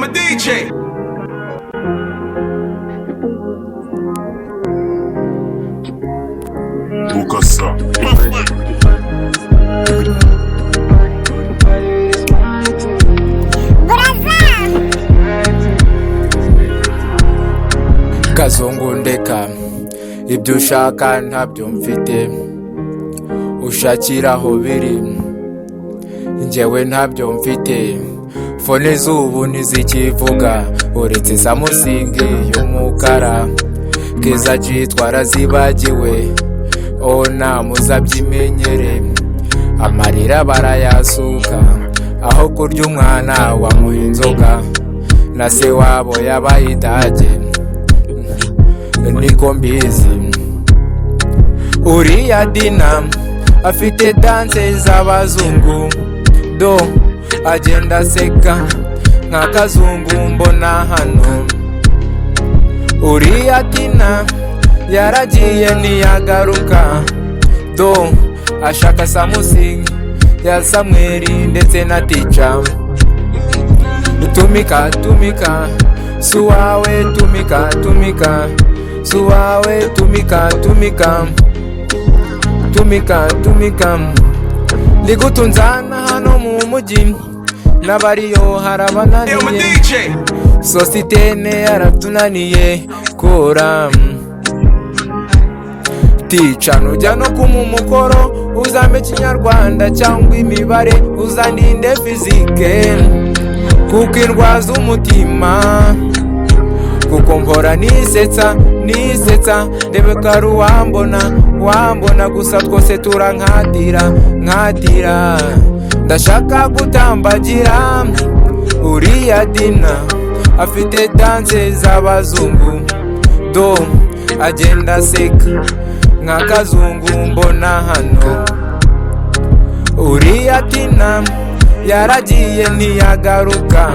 my DJ. Mukasa. Kazungu ndeka ibyo ushaka ntabyo mfite, ushakira aho biri njyewe ntabyo mfite. Fone z'ubu ntizikivuga uretse Samusingi y'umukara, Keza G twarazibagiwe ona muzabyimenyere. Amarira barayasuka aho kurya umwana wamuha inzoga, na se wabo yabaye idage niko mbizi. Uriya Dina afite danse z'abazungu, do agenda aseka nk'akazungu mbona hano. Uriya Dina yaragiye ntiyagaruka, do ashaka Samusingi ya Samweli ndetse na Ticha. Tumika tumika suwawe, tumika tumika suwawe, tumika tumika tumika tumika. Ligutunzana hano mu mujyi n'abariyo harabananiye, sositene yaratunaniye kora. Ticha nujya no kumumukoro uzambe Kinyarwanda cyangwa imibare, uzaninde fizike kuko indwaza umutima, kuko mpora nisetsa ndebeka wambona gusa twose turankatira nkatira. Ndashaka gutambagira. Uriya Dina afite danse z'abazungu, do agenda aseka nk'akazungu mbona hano. Uriya Dina yaragiye ntiyagaruka,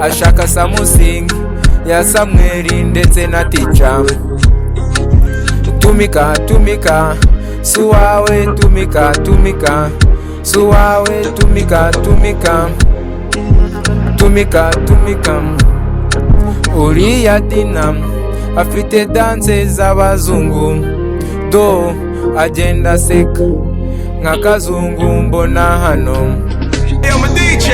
ashaka Samusingi ya Samweli ndetse na Ticha. Tumika tumika suwawe, tumika tumika suwawe, tumika tumika tumika tumika. Uriya Dina afite danse z'abazungu, do agenda aseka nk'akazungu mbona hano. I'm a DJ.